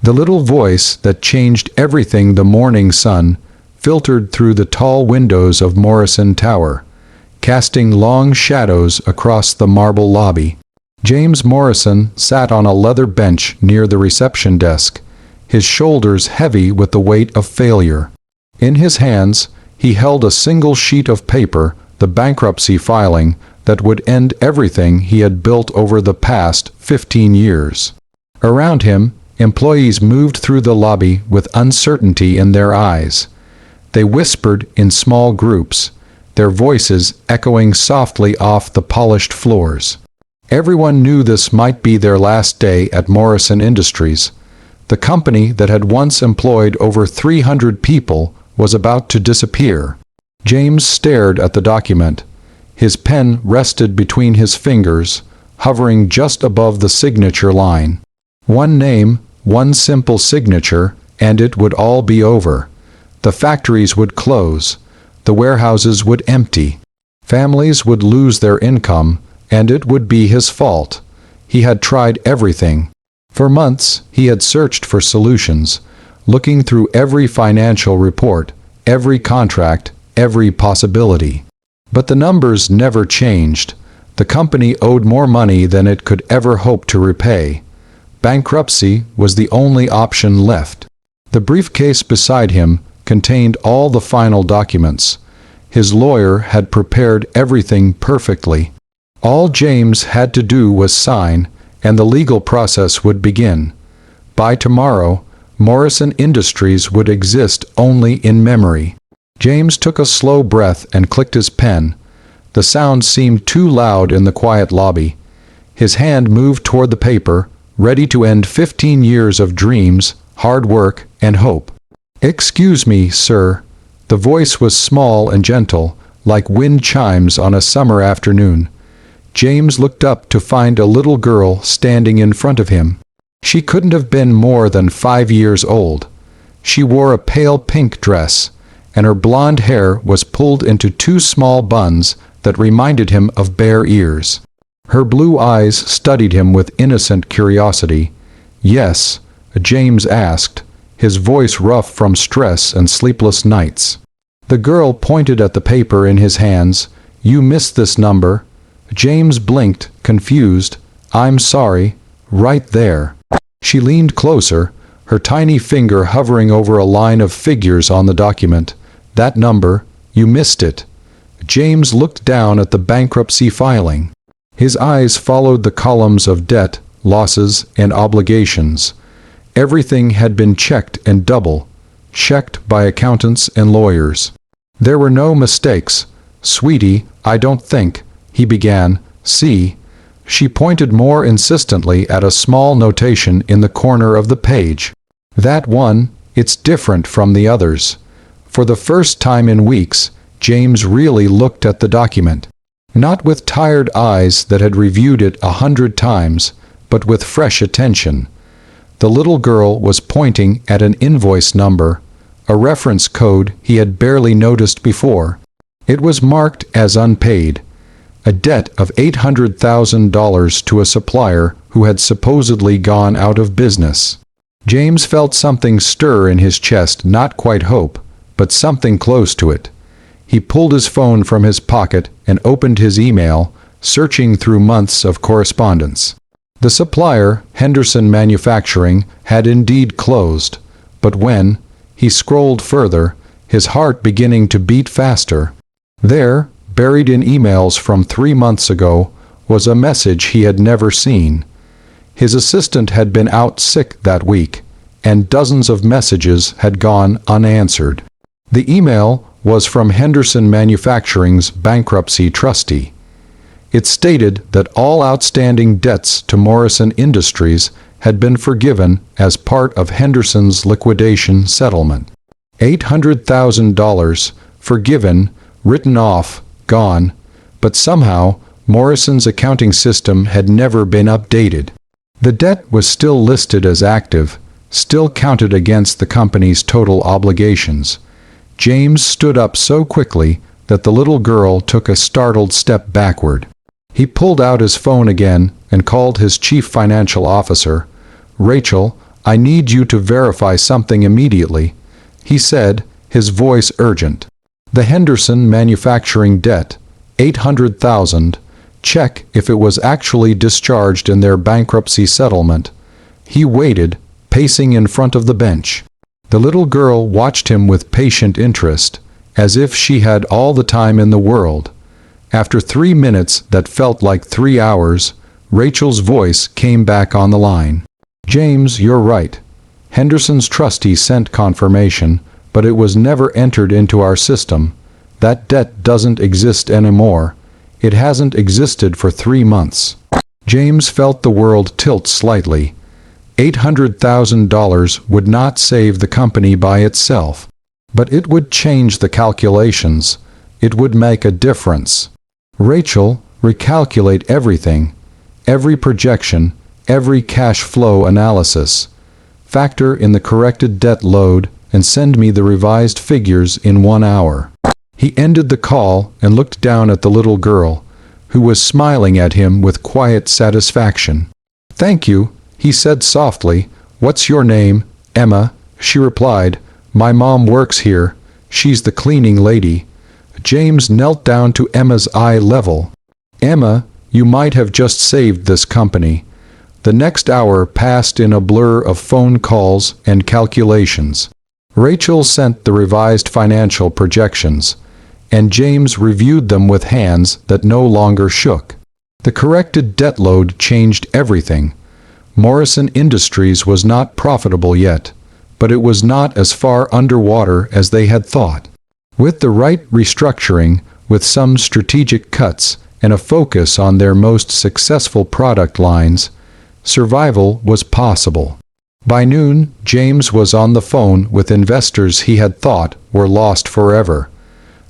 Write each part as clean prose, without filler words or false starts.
The little voice that changed everything. The morning sun filtered through the tall windows of Morrison Tower, casting long shadows across the marble lobby. James Morrison sat on a leather bench near the reception desk, his shoulders heavy with the weight of failure. In his hands, he held a single sheet of paper, the bankruptcy filing that would end everything he had built over the past 15 years. Around him, employees moved through the lobby with uncertainty in their eyes. They whispered in small groups, their voices echoing softly off the polished floors. Everyone knew this might be their last day at Morrison Industries. The company that had once employed over 300 people was about to disappear. James stared at the document. His pen rested between his fingers, hovering just above the signature line. One name, one simple signature, and it would all be over. The factories would close. The warehouses would empty. Families would lose their income, and it would be his fault. He had tried everything. For months, he had searched for solutions, looking through every financial report, every contract, every possibility. But the numbers never changed. The company owed more money than it could ever hope to repay. Bankruptcy was the only option left. The briefcase beside him contained all the final documents. His lawyer had prepared everything perfectly. All James had to do was sign, and the legal process would begin. By tomorrow, Morrison Industries would exist only in memory. James took a slow breath and clicked his pen. The sound seemed too loud in the quiet lobby. His hand moved toward the paper, ready to end 15 years of dreams, hard work, and hope. "Excuse me, sir." The voice was small and gentle, like wind chimes on a summer afternoon. James looked up to find a little girl standing in front of him. She couldn't have been more than 5 years old. She wore a pale pink dress, and her blonde hair was pulled into 2 small buns that reminded him of bare ears. Her blue eyes studied him with innocent curiosity. "Yes?" James asked, his voice rough from stress and sleepless nights. The girl pointed at the paper in his hands. "You missed this number." James blinked, confused. "I'm sorry. Right there." She leaned closer, her tiny finger hovering over a line of figures on the document. "That number, you missed it." James looked down at the bankruptcy filing. His eyes followed the columns of debt, losses, and obligations. Everything had been checked and double-checked by accountants and lawyers. There were no mistakes. "Sweetie, I don't think," he began. "See." She pointed more insistently at a small notation in the corner of the page. "That one, it's different from the others." For the first time in weeks, James really looked at the document. Not with tired eyes that had reviewed it 100 times, but with fresh attention. The little girl was pointing at an invoice number, a reference code he had barely noticed before. It was marked as unpaid. A debt of $800,000 to a supplier who had supposedly gone out of business. James felt something stir in his chest, not quite hope, but something close to it. He pulled his phone from his pocket and opened his email, searching through months of correspondence. The supplier, Henderson Manufacturing, had indeed closed, but when he scrolled further, his heart beginning to beat faster. There, buried in emails from 3 months ago, was a message he had never seen. His assistant had been out sick that week, and dozens of messages had gone unanswered. The email was from Henderson Manufacturing's bankruptcy trustee. It stated that all outstanding debts to Morrison Industries had been forgiven as part of Henderson's liquidation settlement. $800,000 forgiven, written off, gone, but somehow Morrison's accounting system had never been updated. The debt was still listed as active, still counted against the company's total obligations. James stood up so quickly that the little girl took a startled step backward. He pulled out his phone again and called his chief financial officer. "Rachel, I need you to verify something immediately," he said, his voice urgent. "The Henderson manufacturing debt, 800,000. Check if it was actually discharged in their bankruptcy settlement." He waited, pacing in front of the bench. The little girl watched him with patient interest, as if she had all the time in the world. After 3 minutes that felt like 3 hours, Rachel's voice came back on the line. "James, you're right. Henderson's trustee sent confirmation, but it was never entered into our system. That debt doesn't exist anymore. It hasn't existed for 3 months." James felt the world tilt slightly. $800,000 would not save the company by itself, but it would change the calculations. It would make a difference. "Rachel, recalculate everything. Every projection, every cash flow analysis. Factor in the corrected debt load and send me the revised figures in 1 hour." He ended the call and looked down at the little girl, who was smiling at him with quiet satisfaction. "Thank you," he said softly. "What's your name?" "Emma," she replied. "My mom works here. She's the cleaning lady." James knelt down to Emma's eye level. "Emma, you might have just saved this company." The next hour passed in a blur of phone calls and calculations. Rachel sent the revised financial projections, and James reviewed them with hands that no longer shook. The corrected debt load changed everything. Morrison Industries was not profitable yet, but it was not as far underwater as they had thought. With the right restructuring, with some strategic cuts, and a focus on their most successful product lines, survival was possible. By noon, James was on the phone with investors he had thought were lost forever.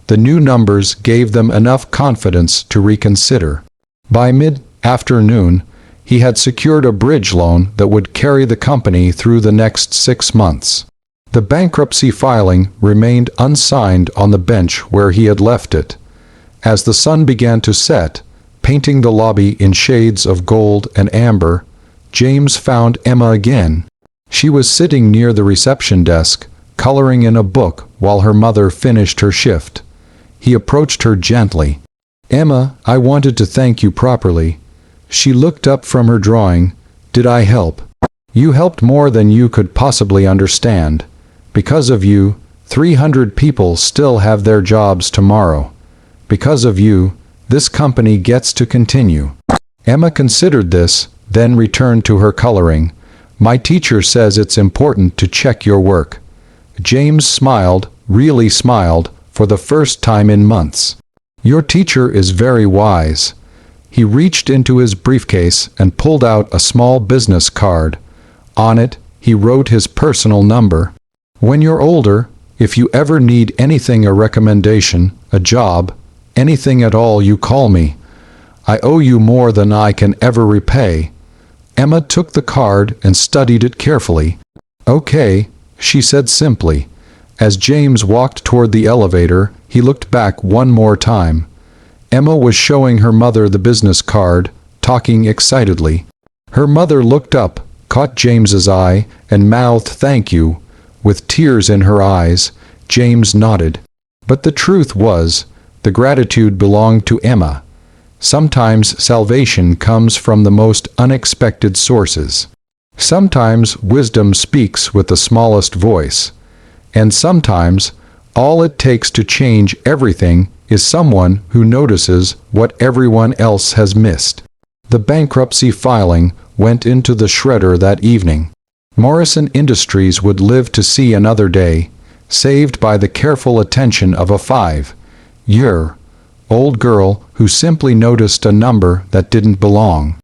The new numbers gave them enough confidence to reconsider. By mid-afternoon, he had secured a bridge loan that would carry the company through the next 6 months. The bankruptcy filing remained unsigned on the bench where he had left it. As the sun began to set, painting the lobby in shades of gold and amber, James found Emma again. She was sitting near the reception desk, coloring in a book while her mother finished her shift. He approached her gently. "Emma, I wanted to thank you properly." She looked up from her drawing. "Did I help?" "You helped more than you could possibly understand. Because of you, 300 people still have their jobs tomorrow. Because of you, this company gets to continue." Emma considered this, then returned to her coloring. "My teacher says it's important to check your work." James smiled, really smiled, for the first time in months. "Your teacher is very wise." He reached into his briefcase and pulled out a small business card. On it, he wrote his personal number. "When you're older, if you ever need anything, a recommendation, a job, anything at all, you call me. I owe you more than I can ever repay." Emma took the card and studied it carefully. "Okay," she said simply. As James walked toward the elevator, he looked back one more time. Emma was showing her mother the business card, talking excitedly. Her mother looked up, caught James's eye, and mouthed "thank you." With tears in her eyes, James nodded. But the truth was, the gratitude belonged to Emma. Sometimes salvation comes from the most unexpected sources. Sometimes wisdom speaks with the smallest voice. And sometimes, all it takes to change everything is someone who notices what everyone else has missed. The bankruptcy filing went into the shredder that evening. Morrison Industries would live to see another day, saved by the careful attention of a 5-year-old girl who simply noticed a number that didn't belong.